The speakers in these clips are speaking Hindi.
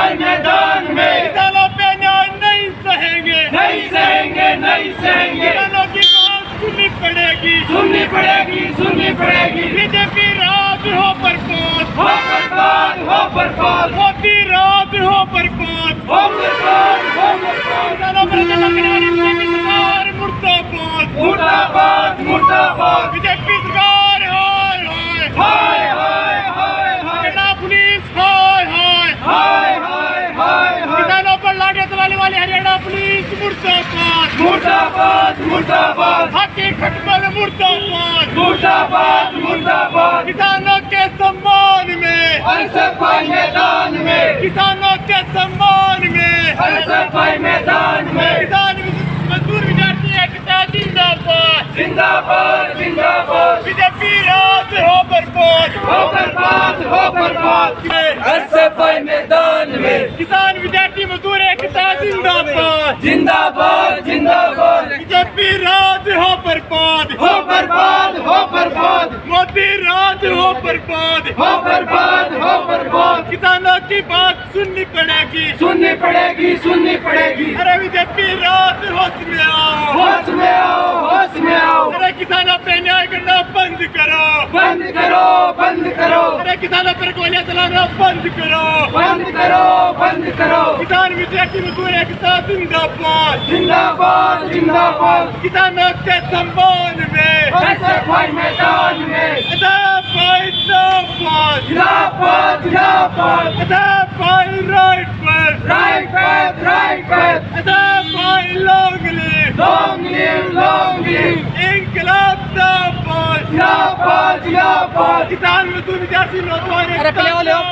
भाई मैदान में, किसानों पे न्याय नहीं सहेंगे, नहीं सहेंगे, नहीं सहेंगे। किसानों की बात सुननी पड़ेगी, सुननी पड़ेगी, सुननी पड़ेगी। बीजेपी राज हो बर्बाद, हो बर्बाद, हो बर्बाद, मोदी राज हो बर्बाद, हो बर्बाद, हो बर्बाद। किसानों पर सरकार मुर्दाबाद, मुर्दाबाद, मुर्दाबाद। बीजेपी सरकार हाय हाय, हाय हाय हाय हाय, हरियाणा पुलिस हाय हाय, हाय हाय हाय हाय। किसानों पर लाठियां चलाने वाली हरियाणा पुलिस मुर्दाबाद, मुर्दाबाद, मुर्दाबाद, हाथी खटमल मुर्दाबाद, मुर्दाबाद, मुर्दाबाद। किसानों के सम्मान में, एसएफआई मैदान में, किसानों के सम्मान में, एसएफआई मैदान में। किसान मजदूर विद्यार्थी एकता जिंदाबाद, जिंदाबाद, जिंदाबाद। बीजेपी राज हो बर्बाद, हो बर्बाद, हो बर्बाद। एसएफआई मैदान में, किसान विद्यार्थी मजदूर एकता जिंदाबाद, जिंदाबाद, जिंदाबाद। बीजेपी राज हो बर्बाद, हो बर्बाद, हो बर्बाद, मोदी राज हो बर्बाद, हो बर्बाद, हो बर्बाद। किसानों की बात सुननी पड़ेगी, सुननी पड़ेगी, सुननी पड़ेगी। अरे बीजेपी राज होश में आओ, होश में आओ, होश में आओ। अरे किसानों पे न्याय करना बंद करो, बंद करो, बंद करो, अरे किसानों पर गोलियां चलाना बंद करो, बंद करो, बंद करो। किसान विद्यार्थी मजदूर एकता जिंदाबाद, जिंदाबाद, जिंदाबाद। किसानों के सम्मान में, एसएफआई मैदान में, जिंदाबाद, जिंदाबाद, जिंदाबाद, जिंदाबाद। जिंदाबाद, राइट पर, राइट पैथ, राइट पैथ। जिंदाबाद, long live, long live, long live. इंकलाब जिंदाबाद, जिंदाबाद, जिंदाबाद। किसान मजदूर विद्यार्थी नौजवान अरे प्ले वाले हो,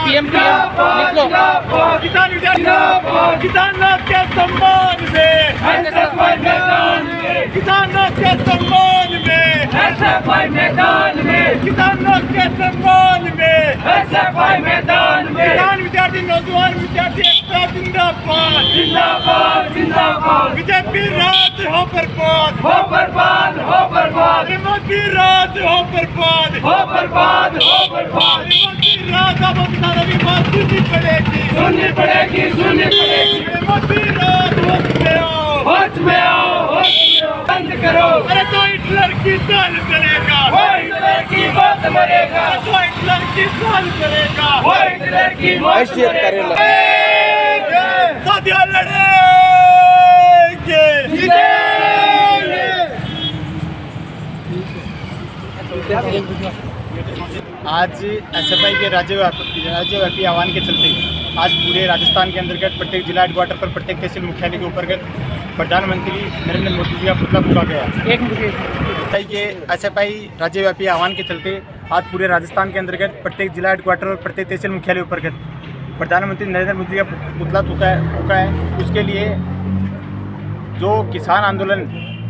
पीएम जिंदाबाद, लिख लो। जिंदाबाद। किसान विद्यार्थी जिंदाबाद। किसानों के सम्मान में, एसएफआई मैदान में, किसानों के सम्मान में, एसएफआई मैदान में, किसानों के सम्मान में, एसएफआई मैदान में। किसान विद्यार्थी नौजवान विद्यार्थी एकता जिंदाबाद, जिंदाबाद, जिंदाबाद। बीजेपी राज हो बर्बाद, हो बर्बाद, हो बर्बाद, मोदी राज हो बर्बाद, हो बर्बाद, हो बर्बाद। मोदी राज अब किसानों की बात सुननी पड़ेगी, सुननी पड़ेगी, सुननी पड़ेगी। मोदी राज होश में आओ, होश में आओ, होश में आओ। बंद करो। अरे तो हिटलर की चाल करेगा, वो हिटलर की बात मरेगा, तो हिटलर की चाल करेगा, वो हिटलर की बात मरेगा। साथियों लड़ेंगे, आज एसएफआई के राज्यव्यापी आह्वान के चलते आज पूरे राजस्थान के अंतर्गत प्रत्येक जिला हेडक्वार्टर पर प्रत्येक तहसील मुख्यालय के ऊपर प्रधानमंत्री नरेंद्र मोदी जी का पुतला फूका गया। एसएफआई राज्यव्यापी आह्वान के चलते आज पूरे राजस्थान के अंतर्गत प्रत्येक जिला हेडक्वार्टर और प्रत्येक तहसील मुख्यालय ऊपर प्रधानमंत्री नरेंद्र मोदी का पुतला फूका है। उसके लिए जो किसान आंदोलन,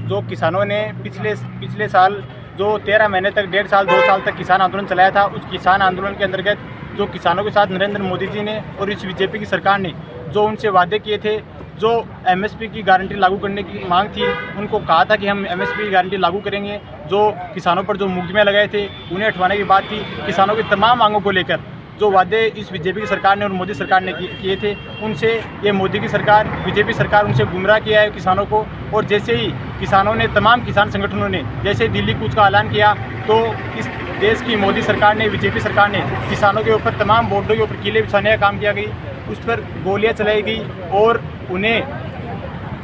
जो किसानों ने पिछले साल जो 13 महीने तक 1.5 साल 2 साल तक किसान आंदोलन चलाया था, उस किसान आंदोलन के अंतर्गत जो किसानों के साथ नरेंद्र मोदी जी ने और इस बीजेपी की सरकार ने जो उनसे वादे किए थे, जो एमएसपी की गारंटी लागू करने की मांग थी, उनको कहा था कि हम एमएसपी की गारंटी लागू करेंगे। जो किसानों पर जो मुकदमे लगाए थे उन्हें हटवाने की बात थी। किसानों की तमाम मांगों को लेकर जो वादे इस बीजेपी की सरकार ने और मोदी सरकार ने किए थे, उनसे ये मोदी की सरकार, बीजेपी सरकार उनसे गुमराह किया है किसानों को। और जैसे ही किसानों ने, तमाम किसान संगठनों ने जैसे दिल्ली कूच का ऐलान किया, तो इस देश की मोदी सरकार ने, बीजेपी सरकार ने किसानों के ऊपर, तमाम बोर्डों के ऊपर कीले बिछाने का काम किया गई, उस पर गोलियां चलाई गई और उन्हें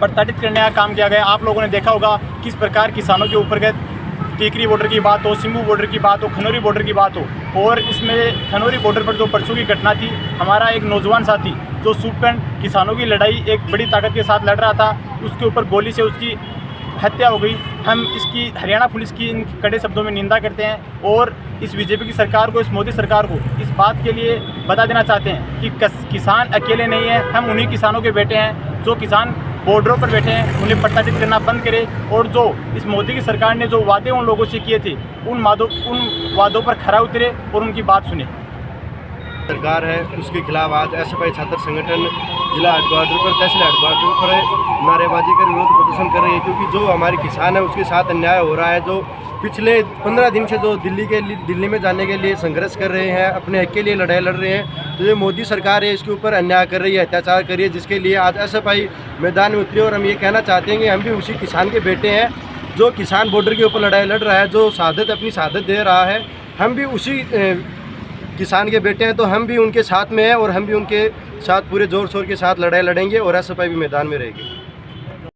प्रताड़ित करने का काम किया गया। आप लोगों ने देखा होगा किस प्रकार किसानों के ऊपर गए, टीकरी बॉर्डर की बात हो, सिंबू बॉर्डर की बात हो, खनौरी बॉर्डर की बात हो। और इसमें खनौरी बॉर्डर पर जो परसों की घटना थी, हमारा एक नौजवान साथी जो सूपकंड किसानों की लड़ाई एक बड़ी ताकत के साथ लड़ रहा था, उसके ऊपर गोली से उसकी हत्या हो गई। हम इसकी, हरियाणा पुलिस की इन कड़े शब्दों में निंदा करते हैं और इस बीजेपी की सरकार को, इस मोदी सरकार को इस बात के लिए बता देना चाहते हैं कि किसान अकेले नहीं है। हम उन्हीं किसानों के बेटे हैं जो किसान बॉर्डरों पर बैठे हैं, उन्हें प्रताड़ित करना बंद करें और जो इस मोदी की सरकार ने जो वादे उन लोगों से किए थे, उन वादों पर खरा उतरे और उनकी बात सुने। सरकार है उसके खिलाफ आज एसएफआई छात्र संगठन जिला हेडक्वार्टर पर तहसील हेडक्वार्टर पर नारेबाजी कर विरोध प्रदर्शन कर रही है, क्योंकि जो हमारे किसान है उसके साथ अन्याय हो रहा है। जो पिछले 15 दिन से जो दिल्ली में जाने के लिए संघर्ष कर रहे हैं, अपने हक के लिए लड़ाई लड़ रहे हैं, तो ये मोदी सरकार है इसके ऊपर अन्याय कर रही है, अत्याचार कर रही है, जिसके लिए आज एसएफआई मैदान में उतरी। और हम ये कहना चाहते हैं कि हम भी उसी किसान के बेटे हैं जो किसान बॉर्डर के ऊपर लड़ाई लड़ रहा है, जो अपनी शहादत दे रहा है। हम भी उसी किसान के बेटे हैं, तो हम भी उनके साथ में हैं और हम भी उनके साथ पूरे जोर शोर के साथ लड़ाई लड़ेंगे और एसएफआई भी मैदान में रहेगी।